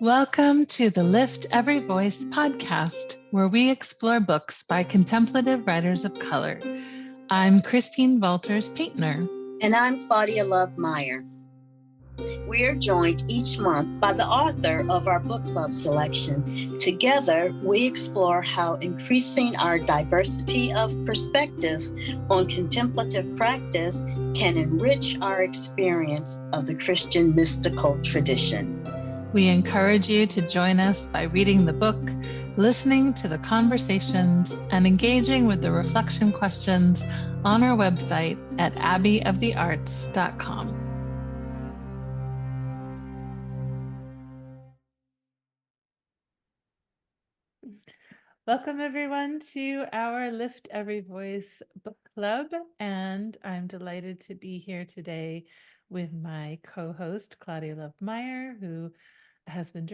Welcome to the Lift Every Voice podcast, where we explore books by contemplative writers of color. I'm Christine Valters Paintner. And I'm Claudia Love Mair. We are joined each month by the author of our book club selection. Together, we explore how increasing our diversity of perspectives on contemplative practice can enrich our experience of the Christian mystical tradition. We encourage you to join us by reading the book, listening to the conversations, and engaging with the reflection questions on our website at abbeyofthearts.com. Welcome everyone to our Lift Every Voice book club, and I'm delighted to be here today with my co-host Claudia Love Mair, who has been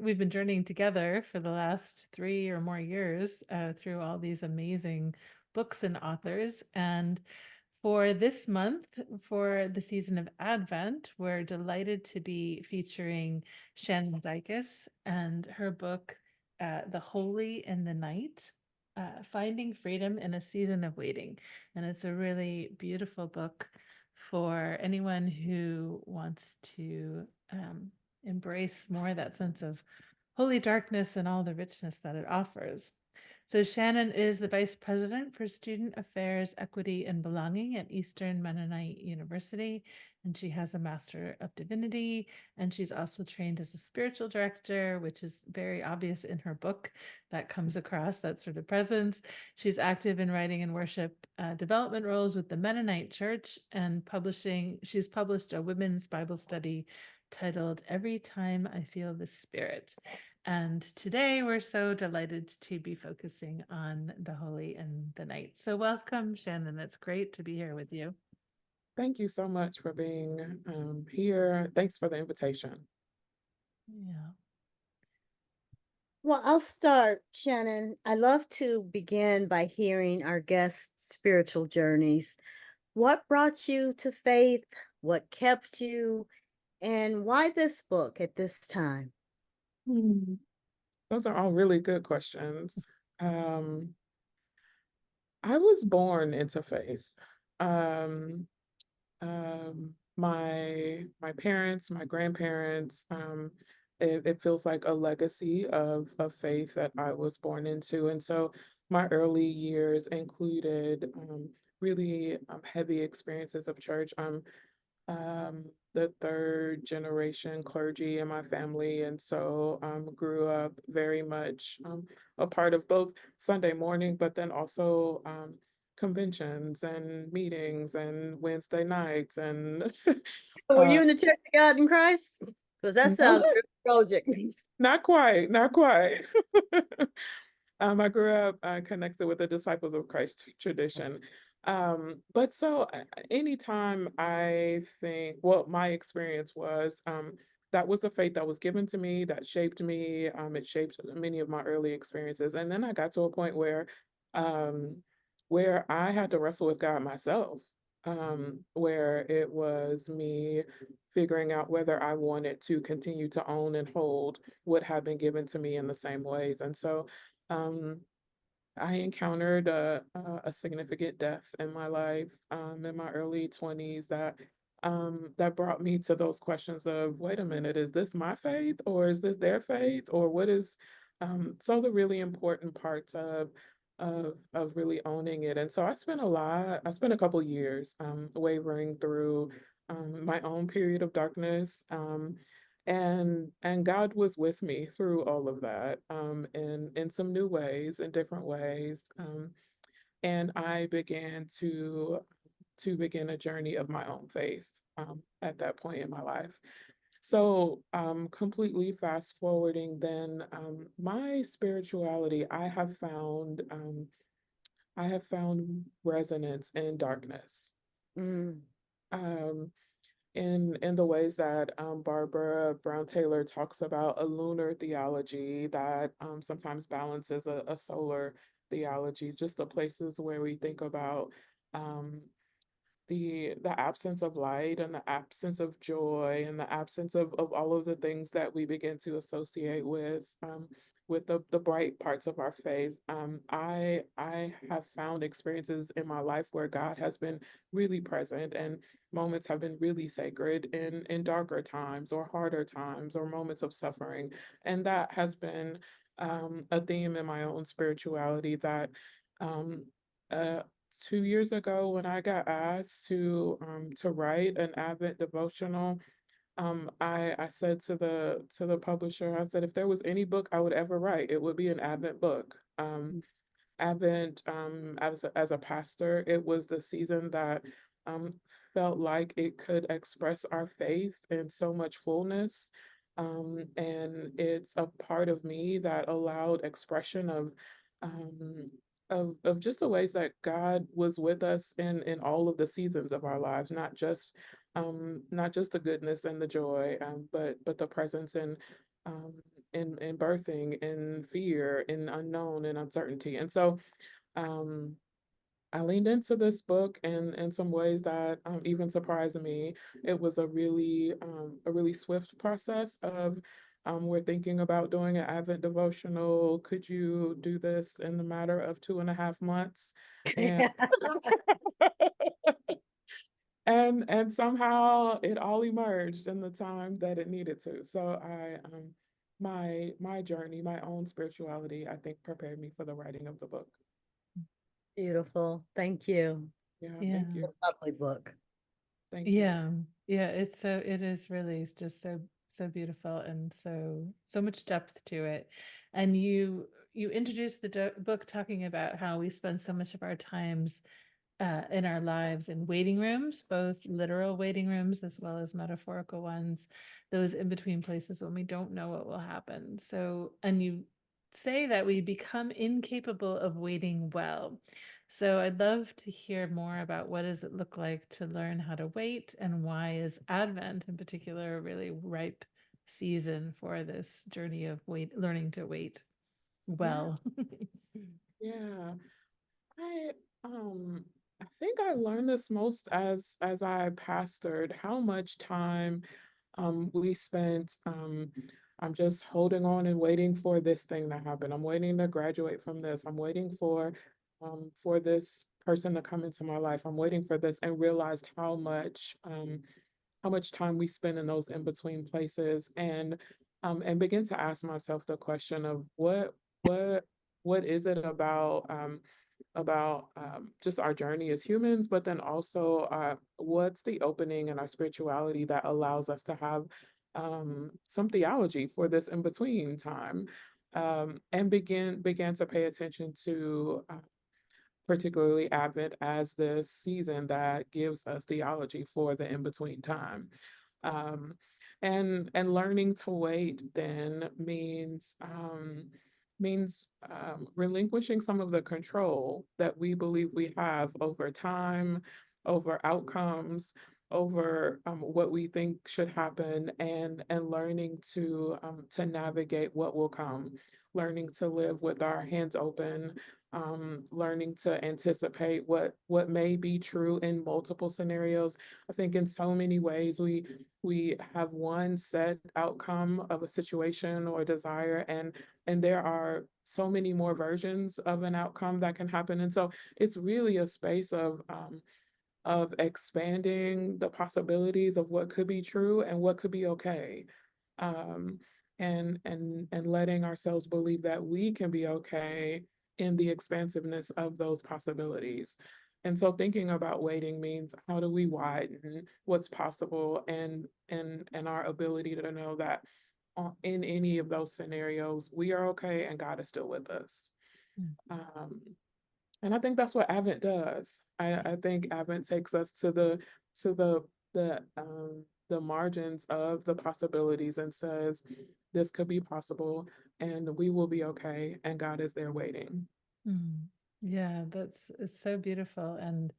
we've been journeying together for the last 3 or more years through all these amazing books and authors. And for this month, for the season of Advent, we're delighted to be featuring Shannon Dycus and her book, The Holy in the Night, Finding Freedom in a Season of Waiting. And it's a really beautiful book for anyone who wants to embrace more that sense of holy darkness and all the richness that it offers. So Shannon is the Vice President for Student Affairs, Equity, and Belonging at Eastern Mennonite University, and she has a Master of Divinity, and she's also trained as a spiritual director, which is very obvious in her book. That comes across, that sort of presence. She's active in writing and worship development roles with the Mennonite Church, and she's published a women's Bible study titled Every Time I Feel the Spirit. And today we're so delighted to be focusing on the Holy in the Night. So welcome, Shannon. It's great to be here with you. Thank you so much for being here. Thanks for the invitation. Yeah. Well, I'll start, Shannon. I love to begin by hearing our guests' spiritual journeys. What brought you to faith? What kept you? And why this book at this time? Those are all really good questions. I was born into faith. My parents, my grandparents, it feels like a legacy of faith that I was born into. And so my early years included really heavy experiences of church. The third generation clergy in my family, and so grew up very much a part of both Sunday morning, but then also conventions and meetings and Wednesday nights and Were you in the Church of God in Christ? Because that sounds very project. not quite. I grew up connected with the Disciples of Christ tradition. But so anytime I think, well, my experience was that was the faith that was given to me, that shaped me. It shaped many of my early experiences. And then I got to a point where I had to wrestle with God myself, where it was me figuring out whether I wanted to continue to own and hold what had been given to me in the same ways. And so I encountered a significant death in my life in my early 20s that brought me to those questions of, wait a minute, is this my faith or is this their faith, or what is so the really important parts of really owning it. And so I spent a couple years wavering through my own period of darkness. And God was with me through all of that in some new ways, in different ways. And I began to begin a journey of my own faith at that point in my life. So completely fast forwarding then, my spirituality, I have found resonance in darkness. Mm. In the ways that Barbara Brown Taylor talks about a lunar theology that sometimes balances a solar theology, just the places where we think about the absence of light and the absence of joy and the absence of all of the things that we begin to associate with the bright parts of our faith. I have found experiences in my life where God has been really present, and moments have been really sacred in darker times or harder times or moments of suffering. And that has been a theme in my own spirituality that um, uh, 2 years ago when I got asked to write an Advent devotional, I said to the publisher, I said if there was any book I would ever write, it would be an Advent book. Advent, as a pastor, it was the season that um, felt like it could express our faith in so much fullness. And it's a part of me that allowed expression um, of just the ways that God was with us in all of the seasons of our lives, not just the goodness and the joy, but the presence um, in birthing, in fear, in unknown, and uncertainty. And so um, I leaned into this book in some ways that even surprised me. It was a really swift process of we're thinking about doing an Advent devotional. Could you do this in the matter of 2.5 months? And and somehow it all emerged in the time that it needed to. So my journey, my own spirituality, I think prepared me for the writing of the book. Beautiful. Thank you. Yeah, Yeah. thank you. Lovely book. Thank you. Yeah. Yeah. It is really just so beautiful and so much depth to it. And you introduced the book talking about how we spend so much of our times in our lives in waiting rooms, both literal waiting rooms as well as metaphorical ones, those in between places when we don't know what will happen. So, and you say that we become incapable of waiting well. So I'd love to hear more about what does it look like to learn how to wait, and why is Advent in particular a really ripe season for this journey of learning to wait Yeah, well. yeah. I I think I learned this most as I pastored, how much time we spent I'm just holding on and waiting for this thing to happen. I'm waiting to graduate from this. I'm waiting for this person to come into my life. I'm waiting for this, and realized how much time we spend in those in between places, and begin to ask myself the question of what what is it about just our journey as humans, but then also what's the opening in our spirituality that allows us to have some theology for this in between time, and began to pay attention to particularly Advent as this season that gives us theology for the in between time. Um, and learning to wait then means relinquishing some of the control that we believe we have over time, over outcomes, over what we think should happen, and learning to navigate what will come, learning to live with our hands open, learning to anticipate what may be true in multiple scenarios. I think in so many ways we have one set outcome of a situation or desire, and there are so many more versions of an outcome that can happen. And so it's really a space of expanding the possibilities of what could be true and what could be okay, um, and letting ourselves believe that we can be okay in the expansiveness of those possibilities. And so thinking about waiting means how do we widen what's possible, and our ability to know that in any of those scenarios we are okay and God is still with us. Mm. Um, and I think that's what Advent does. I think Advent takes us to the margins of the possibilities and says, this could be possible and we will be okay, and God is there waiting. Mm. Yeah, it's so beautiful. And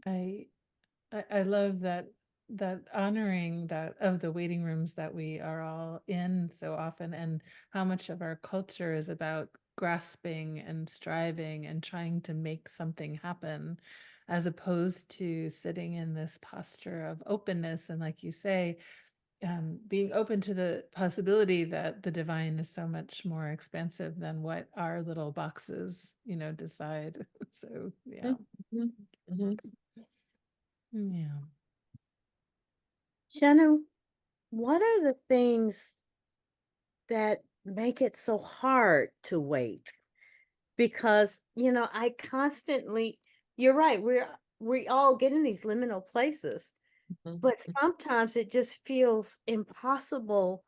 I I love that honoring that of the waiting rooms that we are all in so often, and how much of our culture is about grasping and striving and trying to make something happen. as opposed to sitting in this posture of openness. And like you say, being open to the possibility that the divine is so much more expansive than what our little boxes, decide. So, yeah. Mhm, mhm. Yeah. Shannon, what are the things that make it so hard to wait? Because, I constantly, you're right, we all get in these liminal places, Mhm, but sometimes it just feels impossible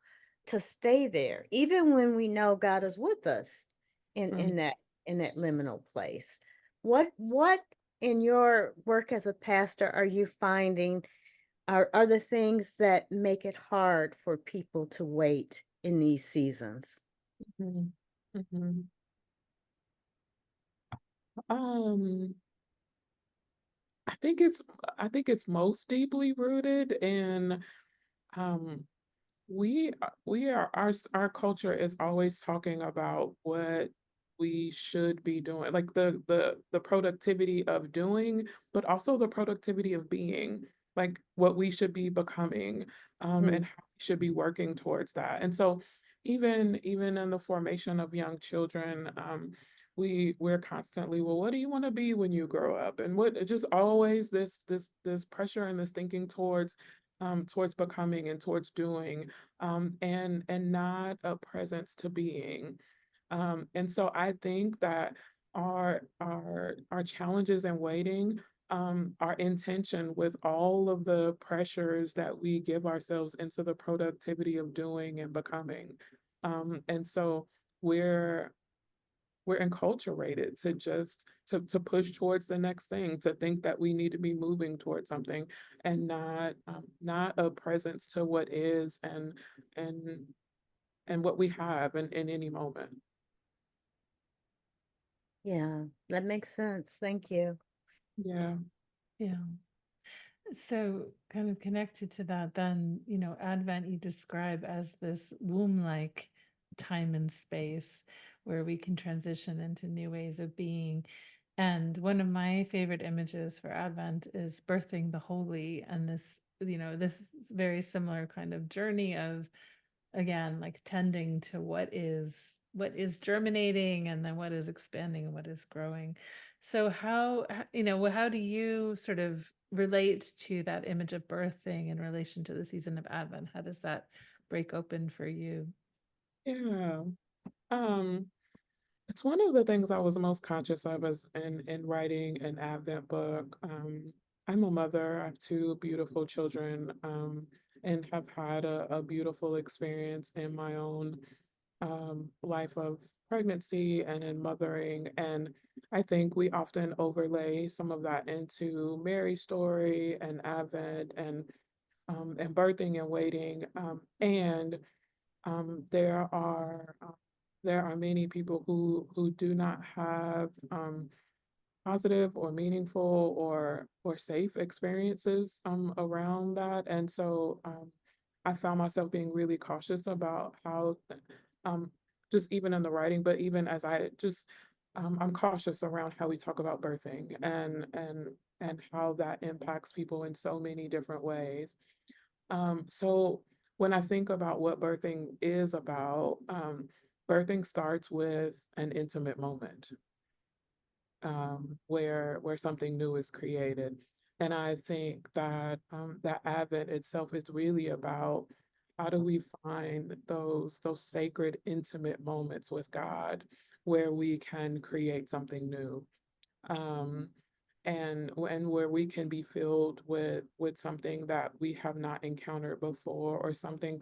to stay there, even when we know God is with us in mhm. in that in that liminal place. What in your work as a pastor are you finding are the things that make it hard for people to wait in these seasons? Mhm, mhm. Um, I think it's most deeply rooted in um our culture is always talking about what we should be doing, like the productivity of doing, but also the productivity of being, like what we should be becoming, Mm, and how we should be working towards that. And so even in the formation of young children, we're constantly, well, what do you want to be when you grow up? And what just always this pressure and this thinking towards becoming and towards doing, and not a presence to being. And so I think that our challenges in waiting are in tension with all of the pressures that we give ourselves into the productivity of doing and becoming. And so we're we're enculturated to just to push towards the next thing, to think that we need to be moving towards something, and not a presence to what is, and and what we have in any moment. yeah, that makes sense. Thank you. Yeah. Yeah. So, kind of connected to that, then, Advent you describe as this womb-like time and space where we can transition into new ways of being. And one of my favorite images for Advent is birthing the holy, and this very similar kind of journey of, again, like tending to what is germinating, and then what is expanding and what is growing. So how do you sort of relate to that image of birthing in relation to the season of Advent? How does that break open for you? Yeah. Um, it's one of the things I was most conscious of as in writing an Advent book. I'm a mother. I have two beautiful children, and have had a beautiful experience in my own life of pregnancy and in mothering. And I think we often overlay some of that into Mary's story and Advent, and birthing and waiting. And there are many people who do not have positive or meaningful or safe experiences around that. And so I found myself being really cautious about how, um, just even in the writing, but even as I'm cautious around how we talk about birthing, and how that impacts people in so many different ways. So when I think about what birthing is about, birthing starts with an intimate moment, where something new is created. And I think that that Advent itself is really about how do we find those sacred, intimate moments with God where we can create something new. Um, and where we can be filled with something that we have not encountered before, or something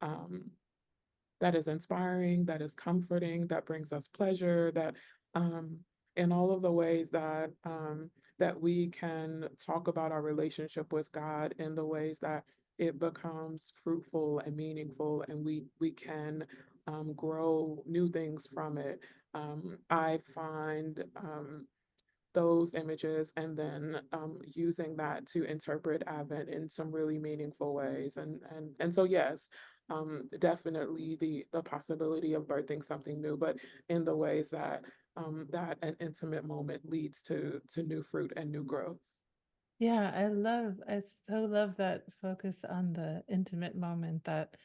um, that is inspiring, that is comforting, that brings us pleasure, that um, in all of the ways that we can talk about our relationship with God in the ways that it becomes fruitful and meaningful, and we can grow new things from it. I find those images and then using that to interpret Advent in some really meaningful ways. And so yes, definitely the possibility of birthing something new, but in the ways that that an intimate moment leads to new fruit and new growth. Yeah, I so love that focus on the intimate moment. That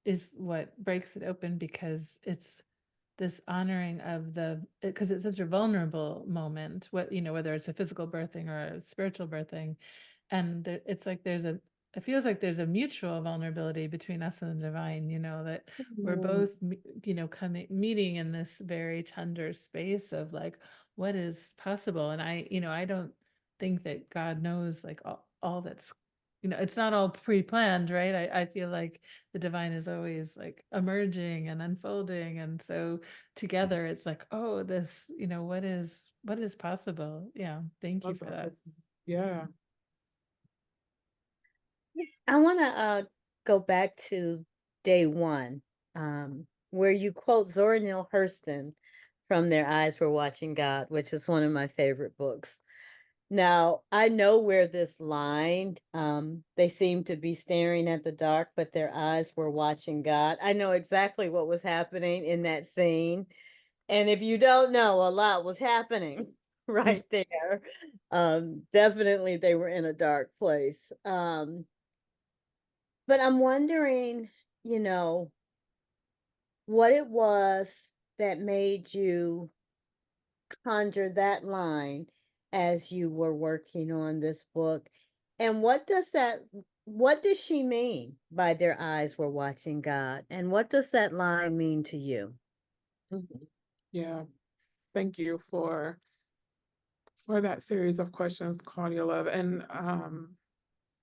is what breaks it open, because it's this honoring of because it's such a vulnerable moment, whether it's a physical birthing or a spiritual birthing. And it's like it feels like there's a mutual vulnerability between us and the divine, that we're Mm. both, meeting in this very tender space of like, what is possible. And I don't think that God knows like all that's, it's not all pre-planned, right? I feel like the divine is always like emerging and unfolding. And so together it's like, oh, this, what is possible. Yeah. Thank you Love for that. that. Yeah. I want to go back to day one, where you quote Zora Neale Hurston from Their Eyes Were Watching God, which is one of my favorite books. Now, I know where this line, they seem to be staring at the dark, but their eyes were watching God. I know exactly what was happening in that scene. And if you don't know, a lot was happening right there. Definitely they were in a dark place. But I'm wondering, you know, what it was that made you conjure that line as you were working on this book. And what does she mean by their eyes were watching God? And what does that line mean to you? Mhm. Yeah. Thank you for that series of questions, Claudia Love. And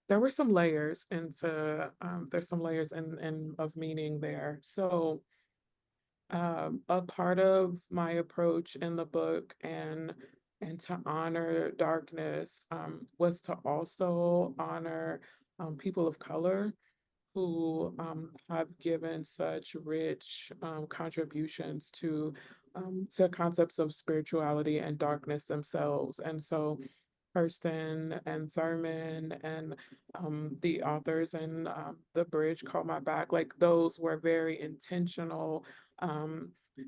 there were some layers into there's some layers in of meaning there. So a part of my approach in the book and to honor darkness was to also honor people of color who have given such rich contributions to concepts of spirituality and darkness themselves. And so Hurston and Thurman and the authors in The Bridge Called My Back, like those were very intentional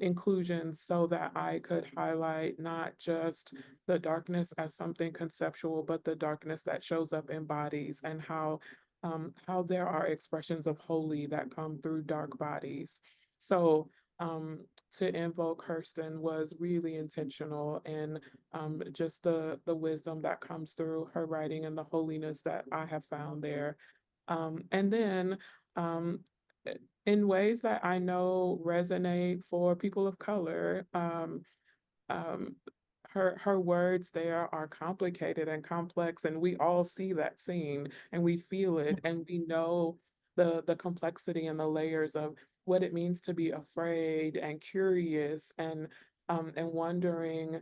inclusions so that I could highlight not just the darkness as something conceptual, but the darkness that shows up in bodies and how there are expressions of holy that come through dark bodies. So um, to invoke Hurston was really intentional in just the wisdom that comes through her writing and the holiness that I have found there. And then um, in ways that I know resonate for people of color, um, her words there are complicated and complex, and we all see that scene and we feel it, and we know the complexity and the layers of what it means to be afraid and curious and wondering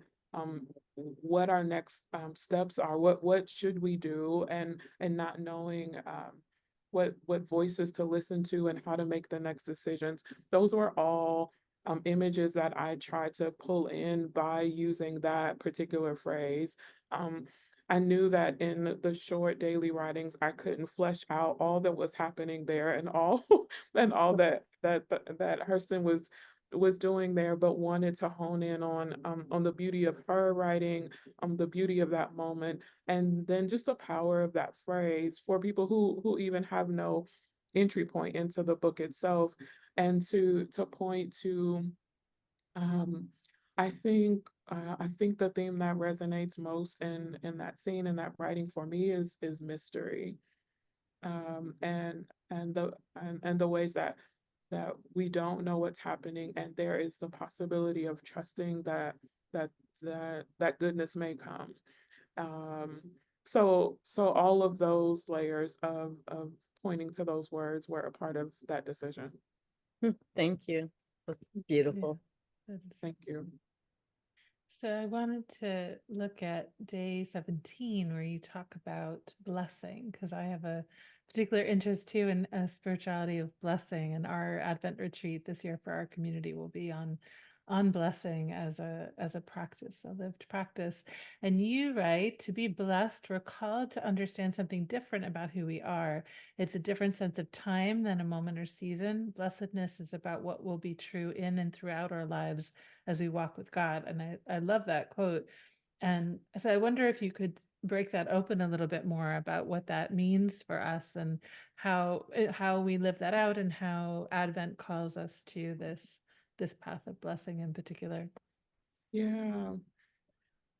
what our next steps are, what should we do, and not knowing what voices to listen to and how to make the next decisions. Those were all images that I tried to pull in by using that particular phrase. Um, I knew that in the short daily writings, I couldn't flesh out all that was happening there and all and all that Hurston was doing there, but wanted to hone in on the beauty of her writing, the beauty of that moment, and then just the power of that phrase for people who even have no entry point into the book itself, and to point to um, I think the theme that resonates most in that scene and that writing for me is mystery, and the ways that we don't know what's happening, and there is the possibility of trusting that that goodness may come. Um, so all of those layers of pointing to those words were a part of that decision. Thank you. That's Yeah. beautiful. That is. Thank you. So I wanted to look at day 17 where you talk about blessing, because I have a particular interest too in a spirituality of blessing, and our Advent retreat this year for our community will be on on blessing as a practice, a lived practice. And you write, to be blessed, we're called to understand something different about who we are. It's a different sense of time than a moment or season. Blessedness is about what will be true in and throughout our lives as we walk with God. And I love that quote. And so I wonder if you could break that open a little bit more about what that means for us and how we live that out and how Advent calls us to this path of blessing in particular. Yeah.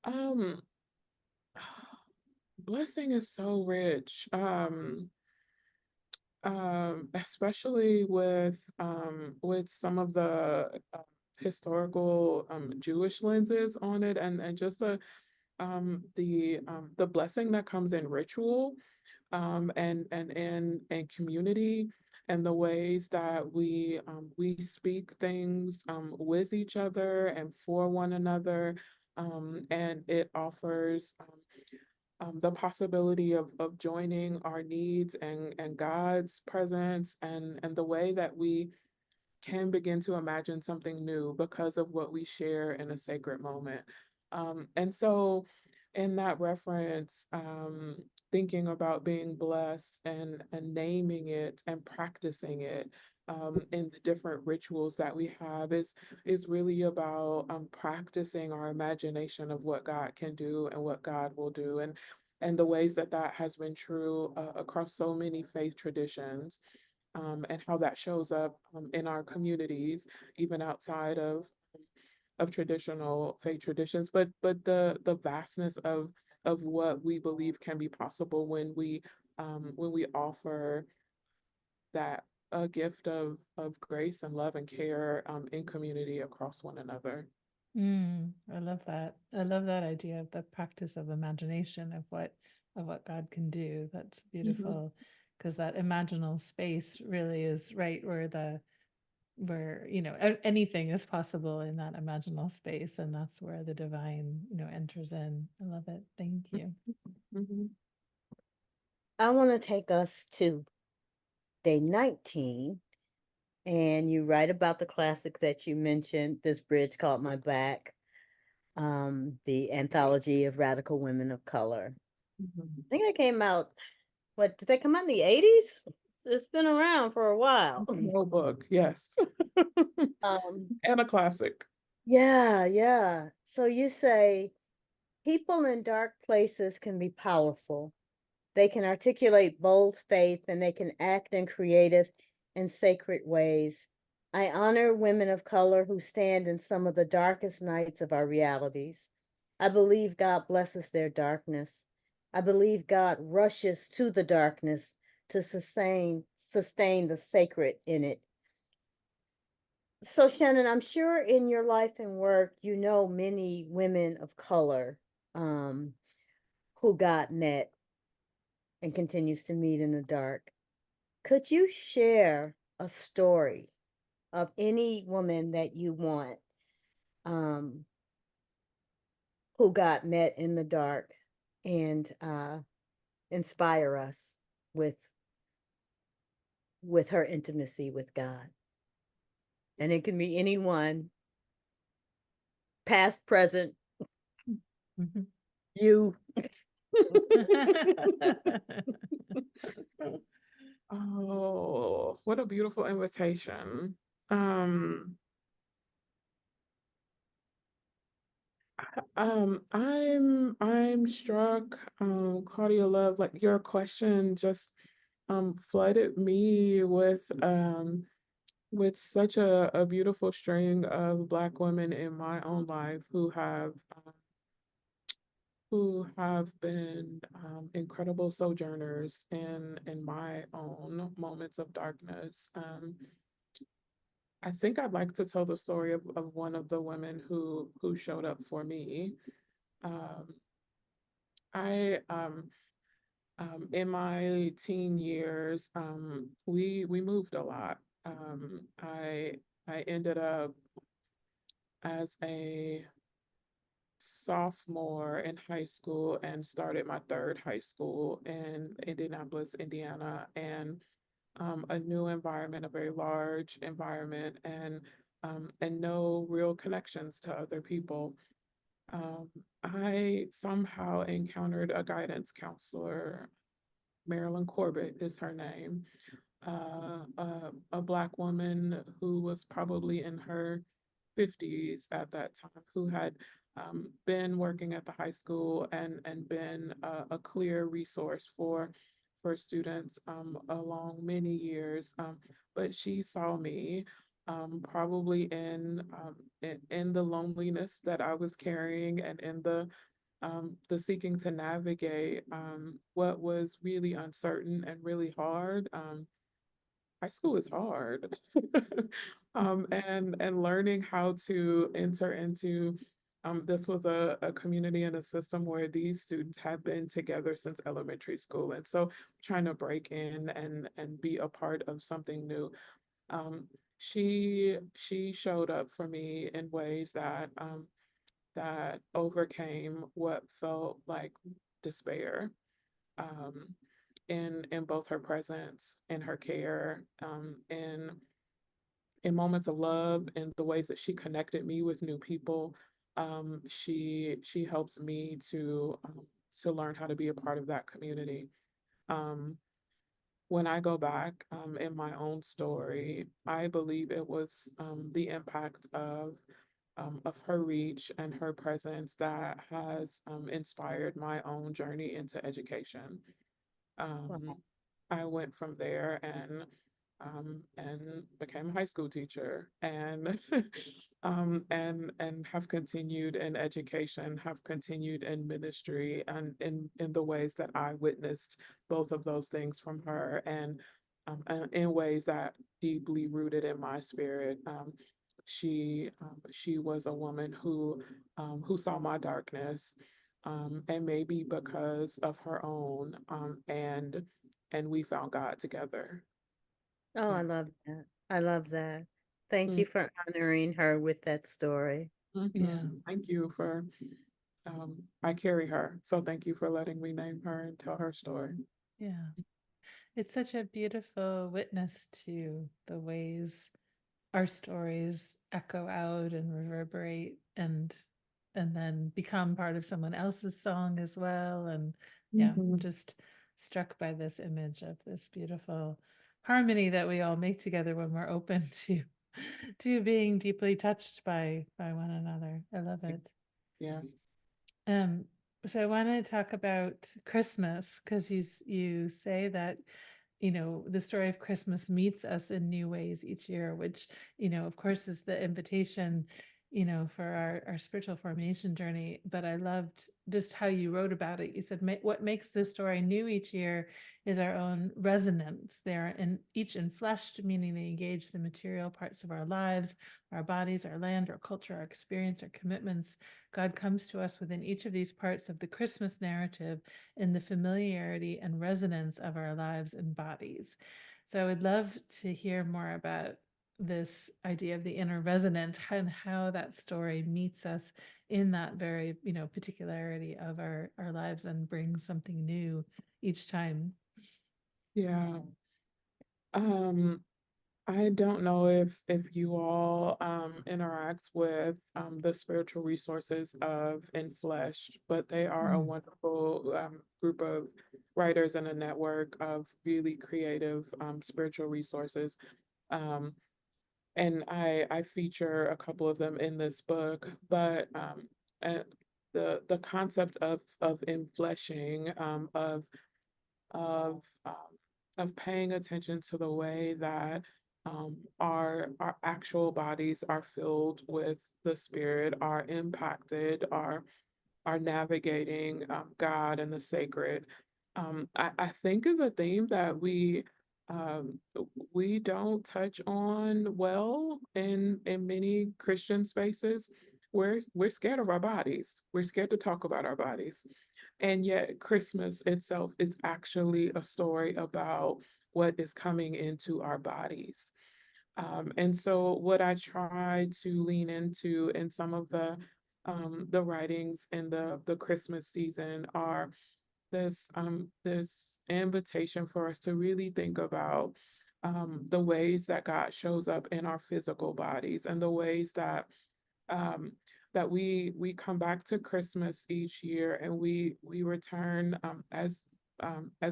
Um, blessing is so rich. Especially with some of the historical Jewish lenses on it, and just the blessing that comes in ritual, and in community, and the ways that we speak things with each other and for one another, and it offers the possibility of joining our needs and God's presence, and the way that we can begin to imagine something new because of what we share in a sacred moment. And so, in that reference, thinking about being blessed and naming it and practicing it in the different rituals that we have is really about practicing our imagination of what God can do and what God will do, and the ways that that has been true across so many faith traditions, and how that shows up in our communities, even outside of traditional faith traditions, but the vastness of what we believe can be possible when we offer that a gift of grace and love and care in community across one another. I love that. I love that idea of the practice of imagination of what God can do. That's Mhm. beautiful because that imaginal space really is right where anything is possible in that imaginal space, and that's where the divine enters in. I love it. Thank you. Mhm. I want to take us to day 19, and you write about the classic that you mentioned, This Bridge Called My Back, the anthology of radical women of color. I Mhm. think that came out, what, did they come out in the 80s? It's been around for a while. Notebook, yes. Um, And a classic. yeah, yeah. So you say people in dark places can be powerful. They can articulate bold faith and they can act in creative and sacred ways. I honor women of color who stand in some of the darkest nights of our realities. I believe God blesses their darkness. I believe God rushes to the darkness to sustain the sacred in it. So Shannon, I'm sure in your life and work, you know many women of color um, who God met and continues to meet in the dark. Could you share a story of any woman that you want um, who got met in the dark and inspire us with her intimacy with God? And it can be anyone, past, present, Mhm. you. Oh, what a beautiful invitation. Um, I'm struck, Claudia Love, like your question just flooded me with such a beautiful string of Black women in my own life who have been incredible sojourners in my own moments of darkness. I think I'd like to tell the story of one of the women who showed up for me. Um, I in my teen years, we moved a lot. I ended up as a sophomore in high school and started my third high school in Indianapolis, Indiana, and a new environment, a very large environment, and and no real connections to other people. Um, I somehow encountered a guidance counselor. Marilyn Corbett is her name, a Black woman who was probably in her 50s at that time, who had been working at the high school and been a clear resource for students along many years. But she saw me probably in the loneliness that I was carrying and in the seeking to navigate what was really uncertain and really hard. High school is hard. And learning how to enter into this was a community and a system where these students had been together since elementary school. And so trying to break in and be a part of something new. She showed up for me in ways that overcame what felt like despair, um, in both her presence and her care, in moments of love, in the ways that she connected me with new people. She helped me to learn how to be a part of that community. Um, when I go back in my own story, I believe it was the impact of her reach and her presence that has inspired my own journey into education. Wow. Um, I went from there and became a high school teacher and and have continued in education, have continued in ministry and in the ways that I witnessed both of those things from her and in ways that deeply rooted in my spirit. She was a woman who saw my darkness, and maybe because of her own, and we found God together. Oh, Yeah. I love that. I love that. Thank Mm, you for honoring her with that story. Yeah. Thank you for, I carry her, so thank you for letting me name her and tell her story. Yeah. It's such a beautiful witness to the ways our stories echo out and reverberate and then become part of someone else's song as well. And yeah, I'm Mhm. just struck by this image of this beautiful harmony that we all make together when we're open to being deeply touched by one another. I love it. Yeah. Um, so I want to talk about Christmas because you say that the story of Christmas meets us in new ways each year, which of course is the invitation for our spiritual formation journey. But I loved just how you wrote about it. You said what makes this story new each year is our own resonance. They're in each enfleshed, meaning they engage the material parts of our lives, our bodies, our land, our culture, our experience, our commitments. God comes to us within each of these parts of the Christmas narrative in the familiarity and resonance of our lives and bodies. So I would love to hear more about this idea of the inner resonance and how that story meets us in that very, particularity of our lives and brings something new each time. Yeah. Um, I don't know if you all interact with the spiritual resources of Enfleshed, but they are a Mm. wonderful group of writers and a network of really creative spiritual resources. Um, and I feature a couple of them in this book, but uh, the concept of enfleshing, of um, of paying attention to the way that our actual bodies are filled with the spirit, are impacted, are navigating God and the sacred. I think is a theme that um, we don't touch on well in many Christian spaces. We're scared of our bodies. We're scared to talk about our bodies. And yet Christmas itself is actually a story about what is coming into our bodies. And so what I try to lean into in some of the writings in the Christmas season are this invitation for us to really think about the ways that God shows up in our physical bodies, and the ways that um, that we come back to Christmas each year, and we return, as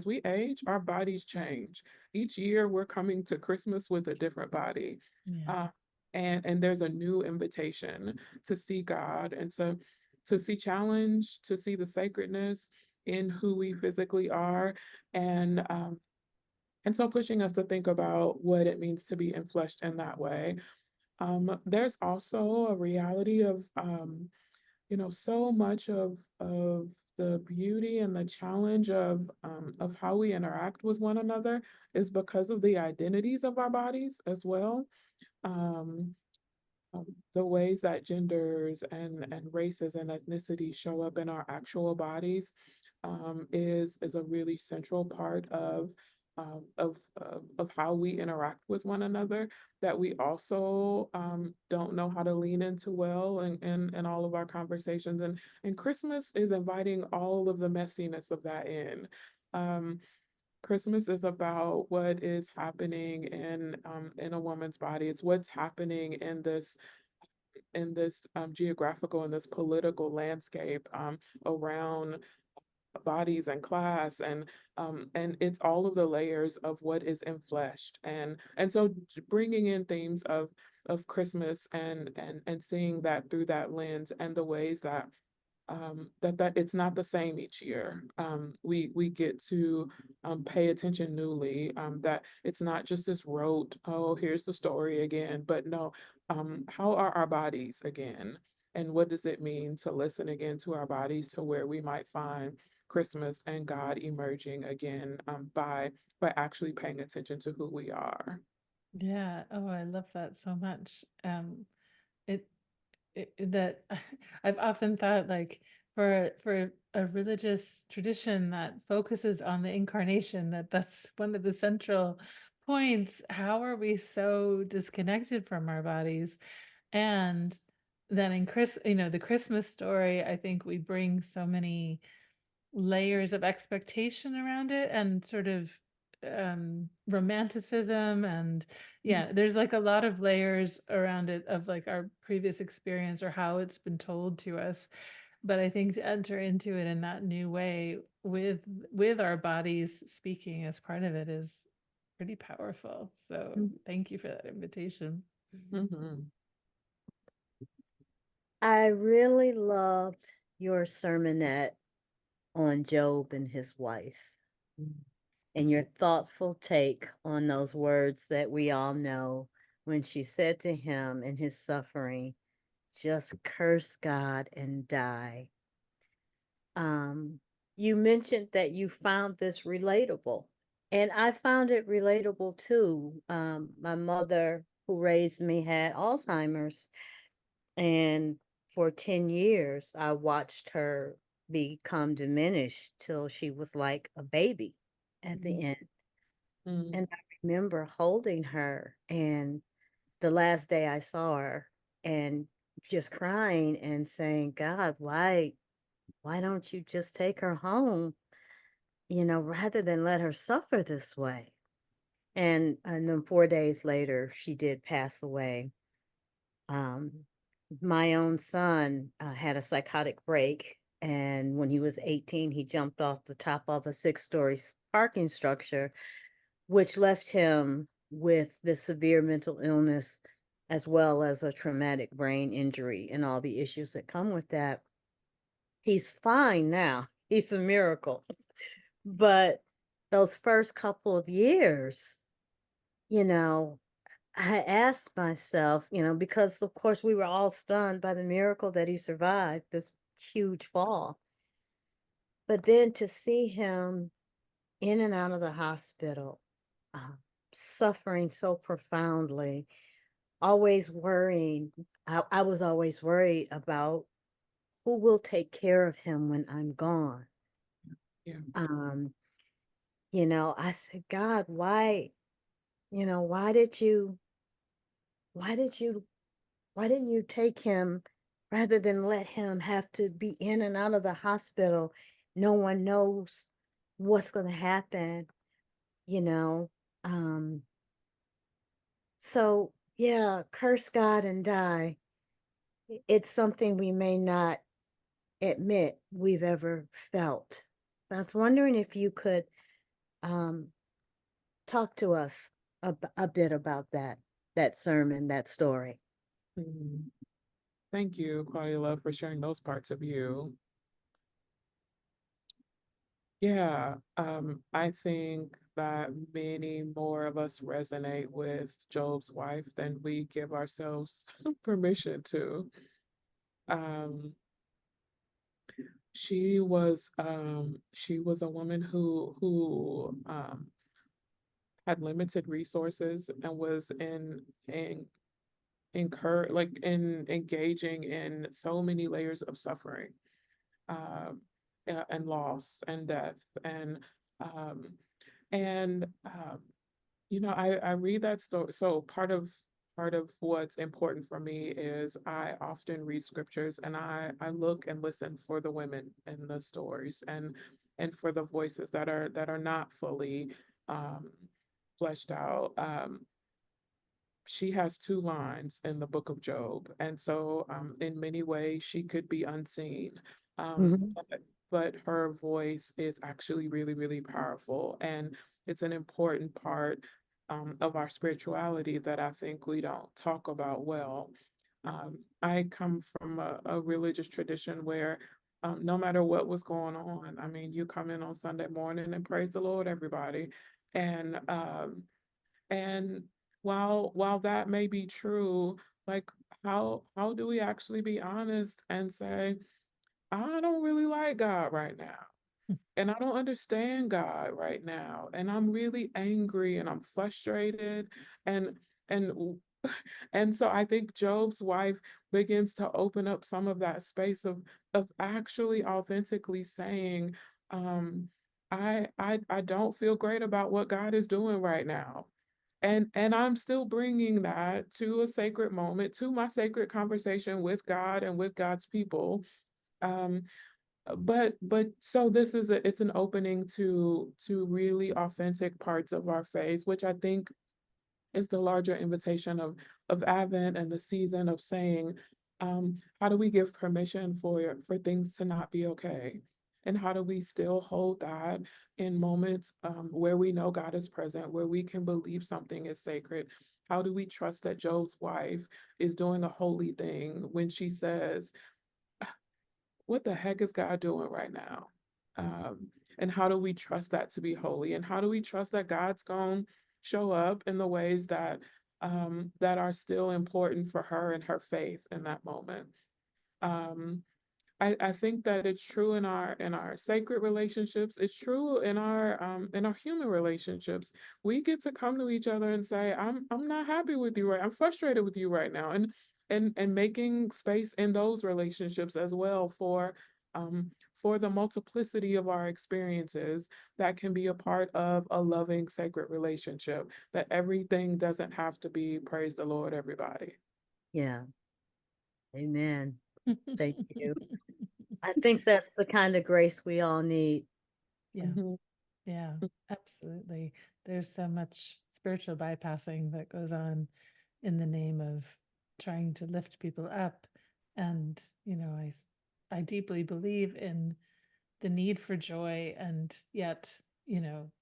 we age, our bodies change. Each year we're coming to Christmas with a different body. Yeah. Uh, and there's a new invitation to see God, and to see challenge, to see the sacredness in who we physically are, and and so pushing us to think about what it means to be enfleshed in that way. There's also a reality of, so much of the beauty and the challenge of how we interact with one another is because of the identities of our bodies as well. Um, the ways that genders and races and ethnicities show up in our actual bodies, is a really central part of how we interact with one another, that we also don't know how to lean into well in all of our conversations. And Christmas is inviting all of the messiness of that in. Um, Christmas is about what is happening in a woman's body. It's what's happening in this geographical and this political landscape, around bodies and class, and it's all of the layers of what is enfleshed, and so bringing in themes of Christmas, and seeing that through that lens, and the ways that that it's not the same each year. We get to pay attention newly, that it's not just this rote, oh, here's the story again, but no, how are our bodies again? And what does it mean to listen again to our bodies, to where we might find Christmas and God emerging again, by actually paying attention to who we are. Yeah. Oh, I love that so much. It, that I've often thought, like, for a religious tradition that focuses on the incarnation, that's one of the central points. How are we so disconnected from our bodies? And then in the Christmas story, I think we bring so many layers of expectation around it, and sort of romanticism, and yeah, there's like a lot of layers around it of like our previous experience or how it's been told to us. But I think to enter into it in that new way, with our bodies speaking as part of it, is pretty powerful. So thank you for that invitation. Mhm. I really loved your sermonette on Job and his wife, and your thoughtful take on those words that we all know, when she said to him in his suffering, just curse God and die. You mentioned that you found this relatable, and I found it relatable too. My mother, who raised me, had Alzheimer's, and for 10 years, I watched her become diminished till she was like a baby at the end. Mhm. And I remember holding her, and the last day I saw her, and just crying and saying, God, why don't you just take her home, rather than let her suffer this way? And then 4 days later, she did pass away. Um, my own son had a psychotic break, and when he was 18, he jumped off the top of a 6-story parking structure, which left him with this severe mental illness, as well as a traumatic brain injury and all the issues that come with that. He's fine now. He's a miracle. But those first couple of years, you know, I asked myself, because of course we were all stunned by the miracle that he survived this huge fall. But then to see him in and out of the hospital, uh, suffering so profoundly, always worrying. I was always worried about who will take care of him when I'm gone. Yeah. Um, I said, God, why did you, why did you, why didn't you take him rather than let him have to be in and out of the hospital? No one knows what's going to happen, you know. Um, So, yeah, curse God and die. It's something we may not admit we've ever felt. I was wondering if you could um, talk to us a bit about that sermon, that story. Mhm. Thank you, Claudia Love, for sharing those parts of you. Yeah, I think that many more of us resonate with Job's wife than we give ourselves permission to. Um, she was a woman who had limited resources and was in engaging in so many layers of suffering, um, and loss and death um, and I read that story. So part of what's important for me is I often read scriptures and I look and listen for the women in the stories and for the voices that are not fully um, fleshed out. She has two lines in the book of Job. And so, in many ways, she could be unseen. Mhm. But her voice is actually really, really powerful. And it's an important part of our spirituality that I think we don't talk about well. I come from a religious tradition where no matter what was going on, I mean, you come in on Sunday morning and praise the Lord, everybody. And and while that may be true, like how do we actually be honest and say, I don't really like God right now. And I don't understand God right now. And I'm really angry and I'm frustrated. And and and so I think Job's wife begins to open up some of that space of actually authentically saying, I don't feel great about what God is doing right now. And I'm still bringing that to a sacred moment, to my sacred conversation with God and with God's people. Um, but so it's an opening to really authentic parts of our faith, which I think is the larger invitation of Advent and the season of saying, how do we give permission for things to not be okay? And how do we still hold that in moments where we know God is present, where we can believe something is sacred? How do we trust that Job's wife is doing a holy thing when she says, what the heck is God doing right now? Um, and how do we trust that to be holy? And how do we trust that God's going to show up in the ways that are still important for her and her faith in that moment? Um, I think that it's true in our sacred relationships. It's true in our human relationships. We get to come to each other and say, I'm not happy with you, right? I'm frustrated with you right now. And making space in those relationships as well um for the multiplicity of our experiences that can be a part of a loving sacred relationship, that everything doesn't have to be praise the Lord, everybody. Yeah, amen. Thank you. I think that's the kind of grace we all need. Yeah, Mhm. yeah, absolutely. There's so much spiritual bypassing that goes on in the name of trying to lift people up. And, I deeply believe in the need for joy. And yet,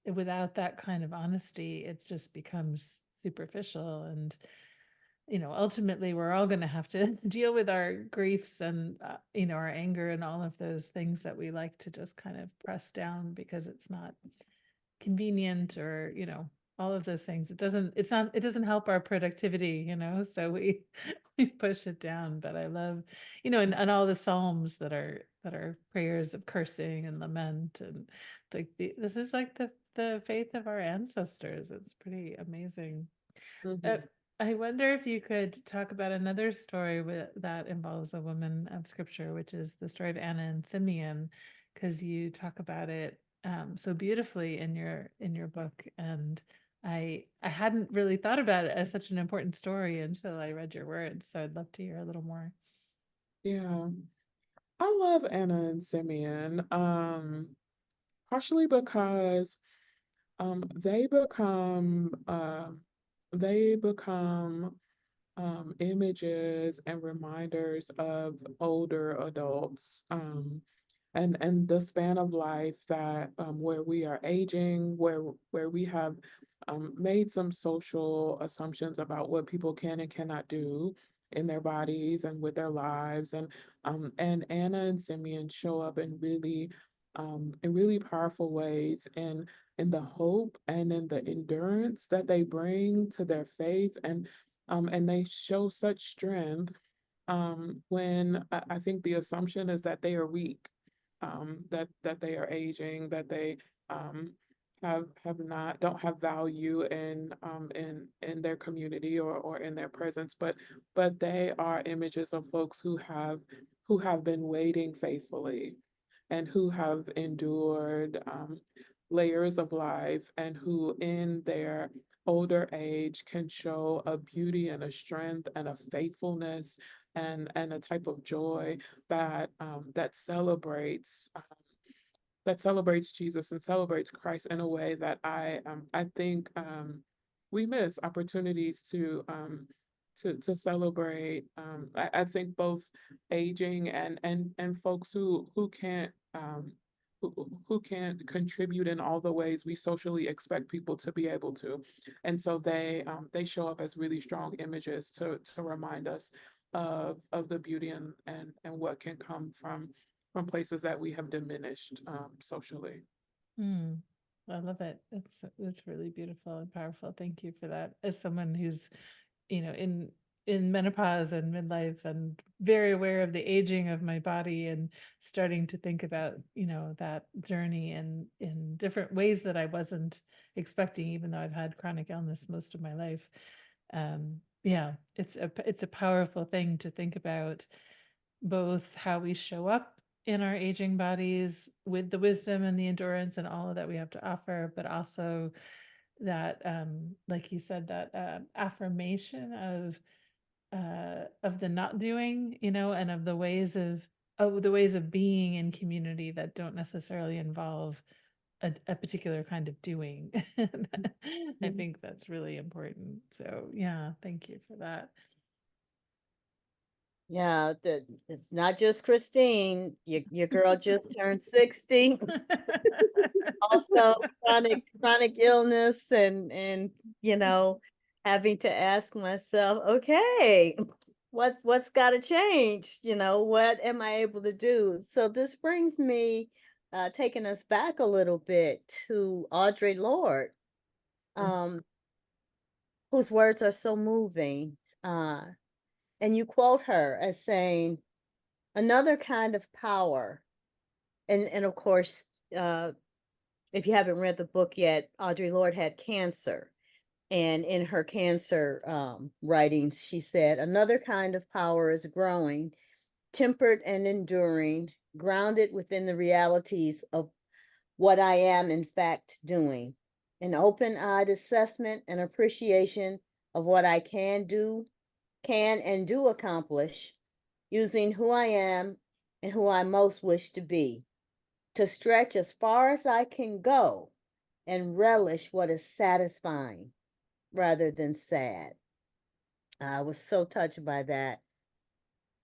without that kind of honesty, it just becomes superficial. And ultimately we're all going to have to deal with our griefs and our anger and all of those things that we like to just kind of press down because it's not convenient, or all of those things. It doesn't help our productivity, so we we push it down. But I love, and all the psalms that are prayers of cursing and lament, and like this is like the faith of our ancestors. It's pretty amazing. uh, Mhm. I wonder if you could talk about another story that involves a woman of scripture, which is the story of Anna and Simeon, because you talk about it so beautifully in your book. And I hadn't really thought about it as such an important story until I read your words. So I'd love to hear a little more. Yeah. I love Anna and Simeon, partially because they become they become images and reminders of older adults, and the span of life that where we are aging, where we have made some social assumptions about what people can and cannot do in their bodies and with their lives, and Anna and Simeon show up in really powerful ways, and in the hope and in the endurance that they bring to their faith, and they show such strength when I think the assumption is that they are weak, that they are aging, that they um, have not don't have value in their community or in their presence, but they are images of folks who have been waiting faithfully and who have endured layers of life, and who in their older age can show a beauty and a strength and a faithfulness and a type of joy that celebrates Jesus and celebrates Christ in a way that I think we miss opportunities to celebrate. I think both aging and folks who can't contribute in all the ways we socially expect people to be able to, and so they show up as really strong images to remind us of the beauty and what can come from places that we have diminished socially. Mm, I love it. It's really beautiful and powerful. Thank you for that. As someone who's, in menopause and midlife and very aware of the aging of my body and starting to think about, that journey in different ways that I wasn't expecting, even though I've had chronic illness most of my life. Yeah, it's a powerful thing to think about, both how we show up in our aging bodies with the wisdom and the endurance and all of that we have to offer, but also that, like you said, that affirmation of the not doing, and of the ways of being in community that don't necessarily involve a particular kind of doing. I Mhm. think that's really important. So yeah, thank you for that. Yeah, it's not just Christine. Your girl just turned 60. Also chronic illness and having to ask myself, okay, what's got to change? What am I able to do? So this brings me taking us back a little bit to Audre Lorde, um, whose words are so moving. And you quote her as saying, another kind of power. And of course, if you haven't read the book yet, Audre Lorde had cancer. And in her cancer writings, she said, another kind of power is growing, tempered and enduring, grounded within the realities of what I am, in fact, doing. An open eyed assessment and appreciation of what I can and do accomplish, using who I am and who I most wish to be, to stretch as far as I can go and relish what is satisfying rather than sad. I was so touched by that.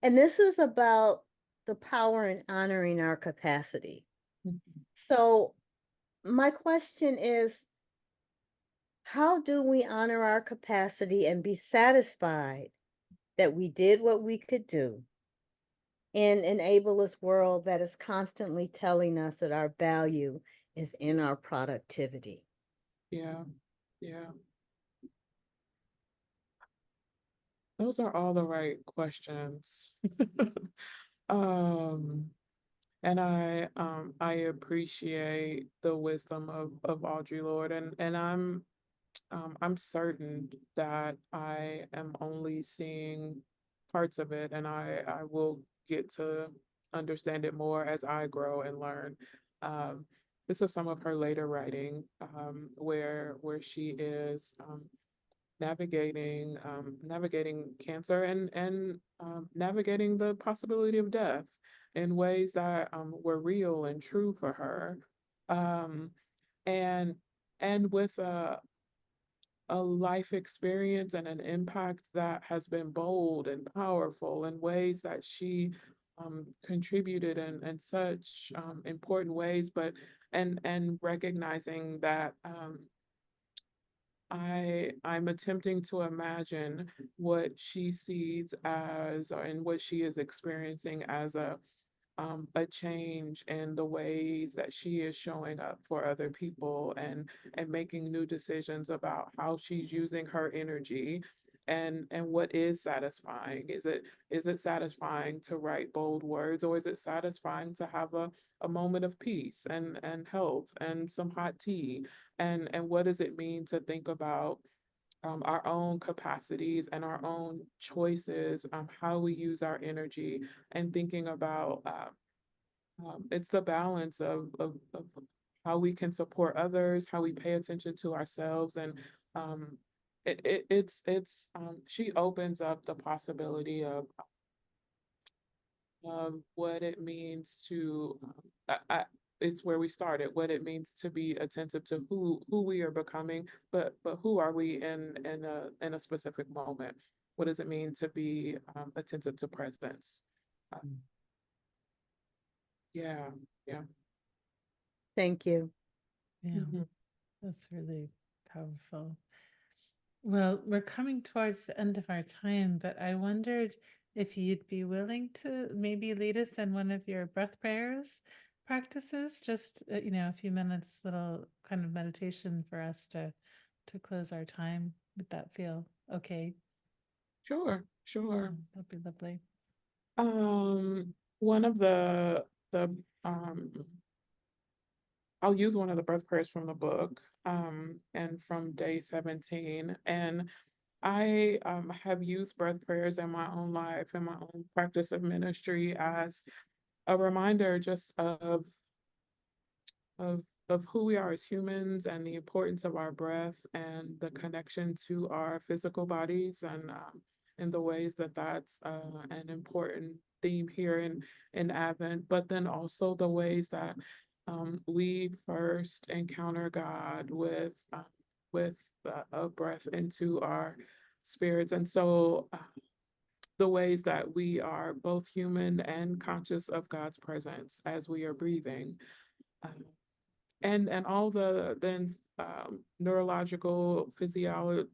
And this is about the power in honoring our capacity. So, my question is, how do we honor our capacity and be satisfied that we did what we could do in an ableist world that is constantly telling us that our value is in our productivity? Yeah, yeah. Those are all the right questions. Um, and I appreciate the wisdom of Audre Lorde, and I'm certain that I am only seeing parts of it, and I will get to understand it more as I grow and learn. Um, this is some of her later writing, where she is navigating cancer and navigating the possibility of death in ways that were real and true for her, um, and and with a life experience and an impact that has been bold and powerful in ways that she contributed in such important ways, but and recognizing that I'm attempting to imagine what she sees as and what she is experiencing as a change in the ways that she is showing up for other people and making new decisions about how she's using her energy and what is satisfying. Is it satisfying to write bold words, or is it satisfying to have a moment of peace and health and some hot tea? And what does it mean to think about our own capacities and our own choices, how we use our energy, and thinking about it's the balance of how we can support others, how we pay attention to ourselves, and um, it's she opens up the possibility of what it means to it's where we started, what it means to be attentive to who we are becoming, but who are we in a specific moment? What does it mean to be attentive to presence? Um, yeah, yeah. Thank you. Yeah, Mhm. that's really powerful. Well, we're coming towards the end of our time, but I wondered if you'd be willing to maybe lead us in one of your breath prayers practices, just a few minutes, little kind of meditation for us to close our time. Would that feel okay? Sure, Yeah, sure. that'd be lovely. One of the um I'll use one of the breath prayers from the book, and from day 17. And I have used breath prayers in my own life, in my own practice of ministry, as a reminder just of of who we are as humans and the importance of our breath and the connection to our physical bodies, and the ways that that's an important theme here in Advent, but then also the ways that we first encounter God with a breath into our spirits. And so the ways that we are both human and conscious of God's presence as we are breathing. Uh, and all the then neurological physiology,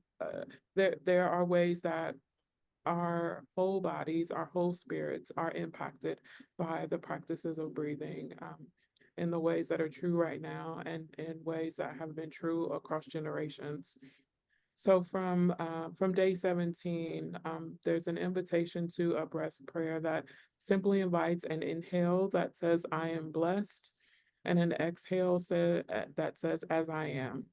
there are ways that our whole bodies, our whole spirits are impacted by the practices of breathing, in the ways that are true right now and in ways that have been true across generations. So from day 17, there's an invitation to a breath prayer that simply invites an inhale that says, "I am blessed," and an exhale that says, "As I am."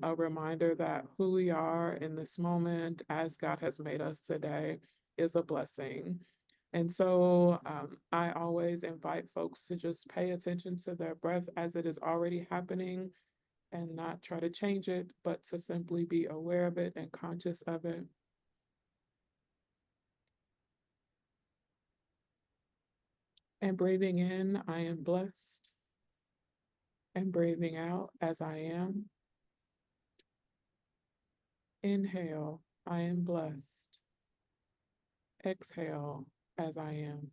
A reminder that who we are in this moment, as God has made us today, is a blessing. And so I always invite folks to just pay attention to their breath as it is already happening, and not try to change it, but to simply be aware of it and conscious of it. And breathing in, "I am blessed." And breathing out, "As I am." Inhale, "I am blessed." Exhale, "As I am."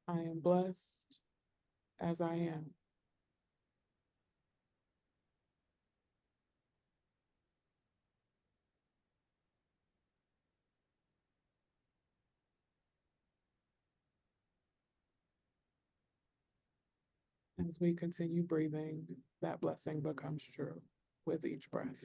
I am blessed as I am. As we continue breathing, that blessing becomes true with each breath.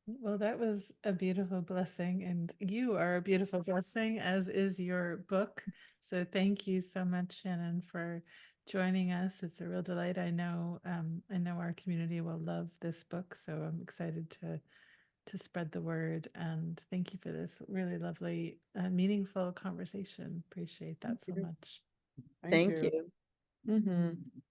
Well, that was a beautiful blessing, and you are a beautiful blessing, as is your book. So thank you so much, Shannon, for joining us. It's a real delight. I know our community will love this book, so I'm excited to spread the word. And thank you for this really lovely, meaningful conversation. Appreciate Thank that so you. much. Thank Thank you. you. Mhm.